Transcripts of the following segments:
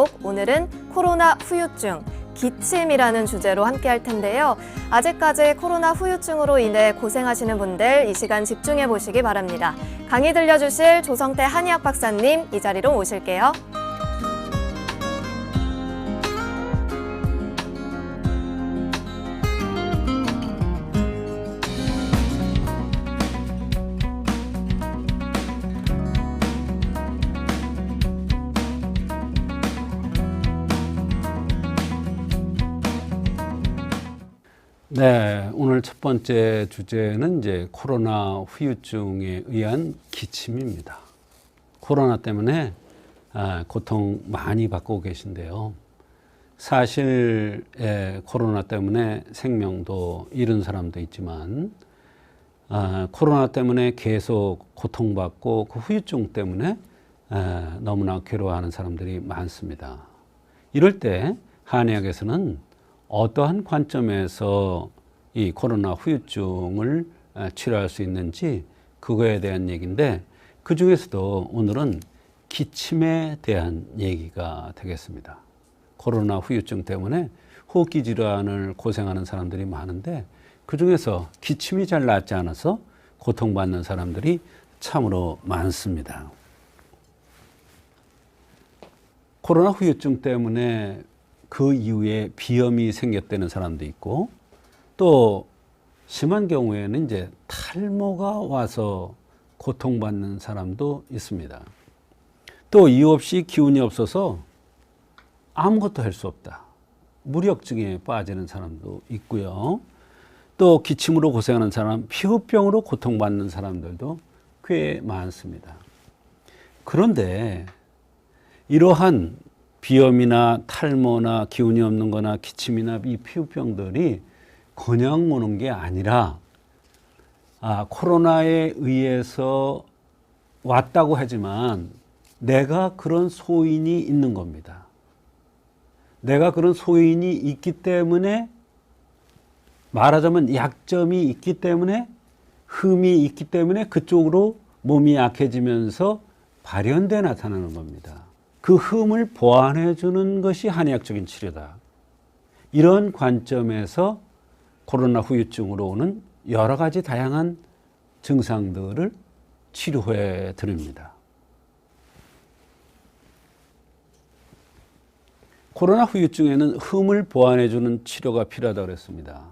제목, 오늘은 코로나 후유증, 기침이라는 주제로 함께 할 텐데요. 아직까지 코로나 후유증으로 인해 고생하시는 분들 이 시간 집중해 보시기 바랍니다. 강의 들려주실 조성태 한의학 박사님 이 자리로 모실게요. 네, 오늘 첫 번째 주제는 이제 코로나 후유증에 의한 기침입니다. 코로나 때문에 고통 많이 받고 계신데요. 사실 코로나 때문에 생명도 잃은 사람도 있지만 코로나 때문에 계속 고통받고 그 후유증 때문에 너무나 괴로워하는 사람들이 많습니다. 이럴 때 한의학에서는 어떠한 관점에서 이 코로나 후유증을 치료할 수 있는지 그거에 대한 얘기인데, 그 중에서도 오늘은 기침에 대한 얘기가 되겠습니다. 코로나 후유증 때문에 호흡기 질환을 고생하는 사람들이 많은데 그 중에서 기침이 잘 낫지 않아서 고통받는 사람들이 참으로 많습니다. 코로나 후유증 때문에 그 이후에 비염이 생겼다는 사람도 있고, 또 심한 경우에는 이제 탈모가 와서 고통받는 사람도 있습니다. 또 이유 없이 기운이 없어서 아무것도 할 수 없다, 무력증에 빠지는 사람도 있고요. 또 기침으로 고생하는 사람, 피부병으로 고통받는 사람들도 꽤 많습니다. 그런데 이러한 비염이나 탈모나 기운이 없는 거나 기침이나 이 피부병들이 그냥 오는 게 아니라 코로나에 의해서 왔다고 하지만 내가 그런 소인이 있는 겁니다. 내가 그런 소인이 있기 때문에, 말하자면 약점이 있기 때문에, 흠이 있기 때문에 그쪽으로 몸이 약해지면서 발현돼 나타나는 겁니다. 그 흠을 보완해 주는 것이 한의학적인 치료다. 이런 관점에서 코로나 후유증으로 오는 여러 가지 다양한 증상들을 치료해 드립니다. 코로나 후유증에는 흠을 보완해 주는 치료가 필요하다고 그랬습니다.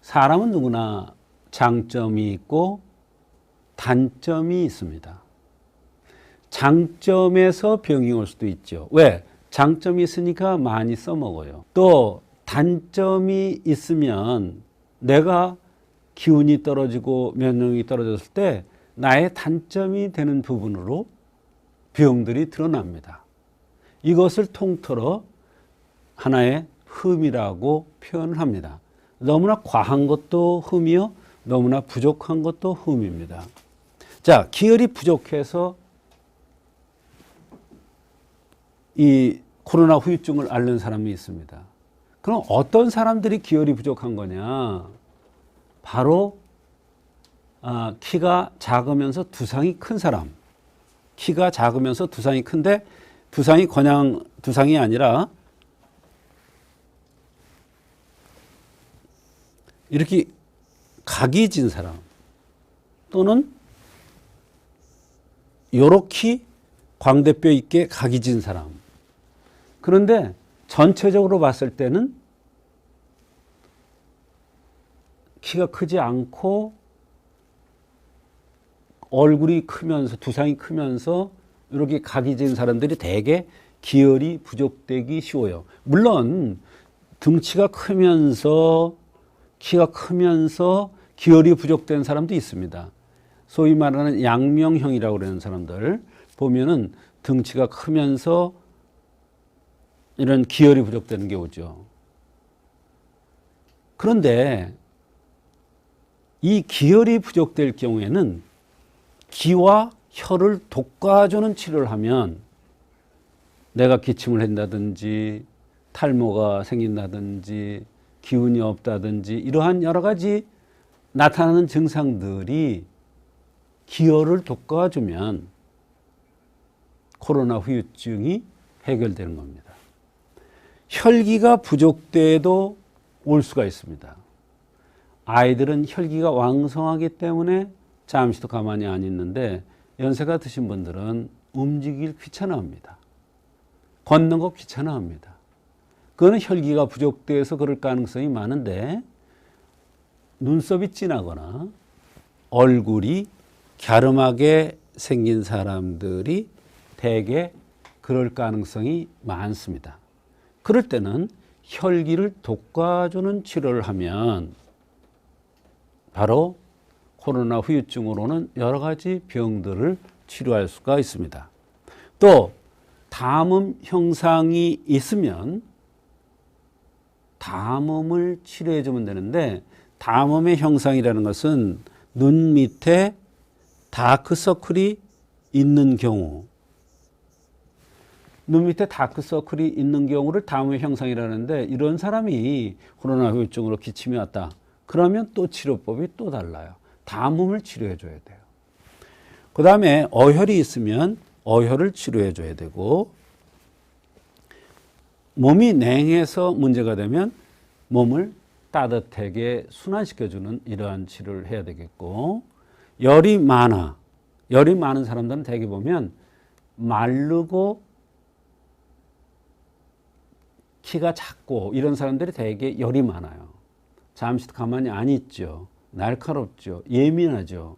사람은 누구나 장점이 있고 단점이 있습니다. 장점에서 병이 올 수도 있죠. 왜? 장점이 있으니까 많이 써먹어요. 또 단점이 있으면 내가 기운이 떨어지고 면역력이 떨어졌을 때 나의 단점이 되는 부분으로 병들이 드러납니다. 이것을 통틀어 하나의 흠이라고 표현을 합니다. 너무나 과한 것도 흠이요, 너무나 부족한 것도 흠입니다. 자, 기혈이 부족해서 이 코로나 후유증을 앓는 사람이 있습니다. 그럼 어떤 사람들이 기혈이 부족한 거냐? 바로 키가 작으면서 두상이 큰 사람. 키가 작으면서 두상이 큰데 두상이 그냥 두상이 아니라 이렇게 각이 진 사람, 또는 요렇게 광대뼈 있게 각이 진 사람. 그런데 전체적으로 봤을 때는 키가 크지 않고 얼굴이 크면서 두상이 크면서 이렇게 각이 진 사람들이 대개 기혈이 부족되기 쉬워요. 물론 등치가 크면서 키가 크면서 기혈이 부족된 사람도 있습니다. 소위 말하는 양명형이라고 그러는 사람들 보면은 등치가 크면서 이런 기혈이 부족되는 게 오죠. 그런데 이 기혈이 부족될 경우에는 기와 혈을 돋궈주는 치료를 하면, 내가 기침을 한다든지 탈모가 생긴다든지 기운이 없다든지 이러한 여러 가지 나타나는 증상들이 기혈을 돋궈주면 코로나 후유증이 해결되는 겁니다. 혈기가 부족돼도 올 수가 있습니다. 아이들은 혈기가 왕성하기 때문에 잠시도 가만히 안 있는데 연세가 드신 분들은 움직이길 귀찮아합니다. 걷는 거 귀찮아합니다. 그거는 혈기가 부족돼서 그럴 가능성이 많은데 눈썹이 진하거나 얼굴이 갸름하게 생긴 사람들이 대개 그럴 가능성이 많습니다. 그럴 때는 혈기를 돋궈주는 치료를 하면 바로 코로나 후유증으로는 여러 가지 병들을 치료할 수가 있습니다. 또 담음 형상이 있으면 담음을 치료해 주면 되는데 담음의 형상이라는 것은 눈 밑에 다크서클이 있는 경우, 눈 밑에 다크서클이 있는 경우를 담음의 형상이라는데 이런 사람이 코로나 후유증으로 기침이 왔다. 그러면 또 치료법이 또 달라요. 담음을 치료해 줘야 돼요. 그 다음에 어혈이 있으면 어혈을 치료해 줘야 되고, 몸이 냉해서 문제가 되면 몸을 따뜻하게 순환시켜주는 이러한 치료를 해야 되겠고, 열이 많은 사람들은 대개 보면 마르고 키가 작고 이런 사람들이 대개 열이 많아요. 잠시 가만히 안 있죠. 날카롭죠. 예민하죠.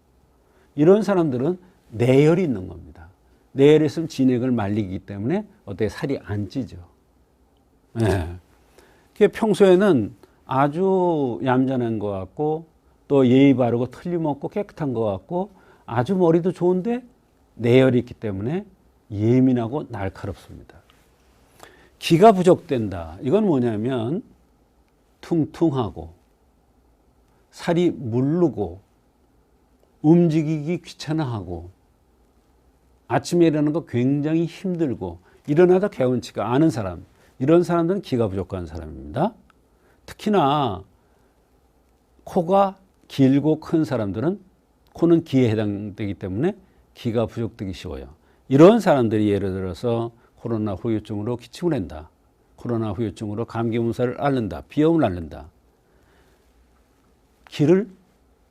이런 사람들은 내열이 있는 겁니다. 내열이 있으면 진액을 말리기 때문에 어떻게 살이 안 찌죠. 네. 평소에는 아주 얌전한 것 같고 또 예의 바르고 틀림없고 깨끗한 것 같고 아주 머리도 좋은데 내열이 있기 때문에 예민하고 날카롭습니다. 기가 부족된다. 이건 뭐냐면 퉁퉁하고 살이 무르고 움직이기 귀찮아하고 아침에 일어나는 거 굉장히 힘들고 일어나다 개운치가 않은 사람, 이런 사람들은 기가 부족한 사람입니다. 특히나 코가 길고 큰 사람들은 코는 기에 해당되기 때문에 기가 부족되기 쉬워요. 이런 사람들이 예를 들어서 코로나 후유증으로 기침을 한다. 코로나 후유증으로 감기 몸살을 앓는다. 비염을 앓는다. 기를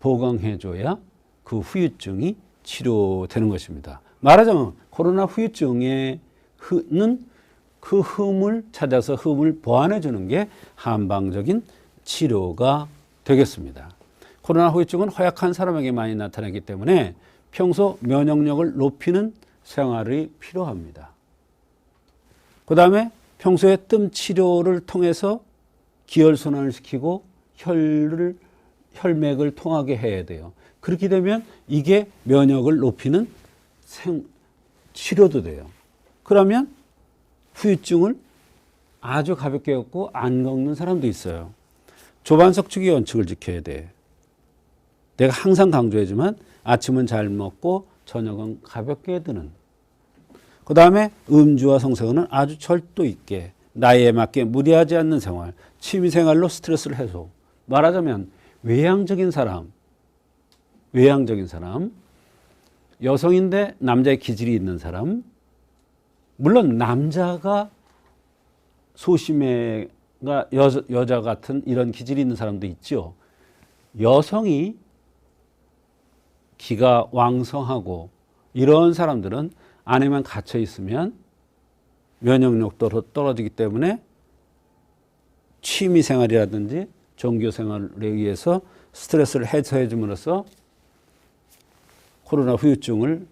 보강해줘야 그 후유증이 치료되는 것입니다. 말하자면 코로나 후유증에는 그 흠을 찾아서 흠을 보완해주는 게 한방적인 치료가 되겠습니다. 코로나 후유증은 허약한 사람에게 많이 나타나기 때문에 평소 면역력을 높이는 생활이 필요합니다. 그 다음에 평소에 뜸 치료를 통해서 기혈순환을 시키고 혈맥을 통하게 해야 돼요. 그렇게 되면 이게 면역을 높이는 치료도 돼요. 그러면 후유증을 아주 가볍게 겪고 안 겪는 사람도 있어요. 조반석주기 원칙을 지켜야 돼. 내가 항상 강조하지만 아침은 잘 먹고 저녁은 가볍게 드는. 그 다음에 음주와 성생활은 아주 절도 있게 나이에 맞게 무리하지 않는 생활, 취미생활로 스트레스를 해소. 말하자면 외향적인 사람, 여성인데 남자의 기질이 있는 사람, 물론 남자가 소심해가 여자 같은 이런 기질이 있는 사람도 있죠. 여성이 기가 왕성하고 이런 사람들은 안에만 갇혀 있으면 면역력도 떨어지기 때문에 취미 생활이라든지 종교 생활에 의해서 스트레스를 해소해 줌으로써 코로나 후유증을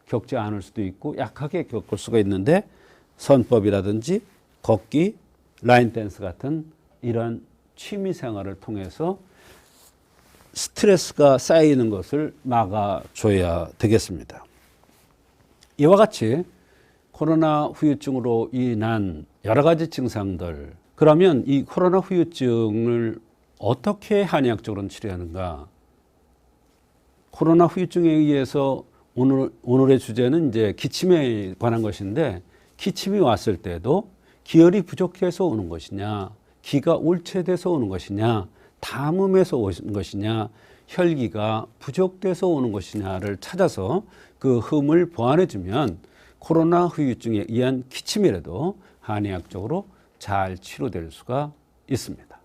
겪지 않을 수도 있고 약하게 겪을 수가 있는데, 선법이라든지 걷기, 라인 댄스 같은 이런 취미 생활을 통해서 스트레스가 쌓이는 것을 막아줘야 되겠습니다. 이와 같이 코로나 후유증으로 인한 여러 가지 증상들, 그러면 이 코로나 후유증을 어떻게 한의학적으로는 치료하는가? 코로나 후유증에 의해서 오늘의 주제는 이제 기침에 관한 것인데, 기침이 왔을 때도 기혈이 부족해서 오는 것이냐, 기가 울체돼서 오는 것이냐, 담음에서 오는 것이냐, 혈기가 부족돼서 오는 것이냐를 찾아서 그 흠을 보완해주면 코로나 후유증에 의한 기침이라도 한의학적으로 잘 치료될 수가 있습니다.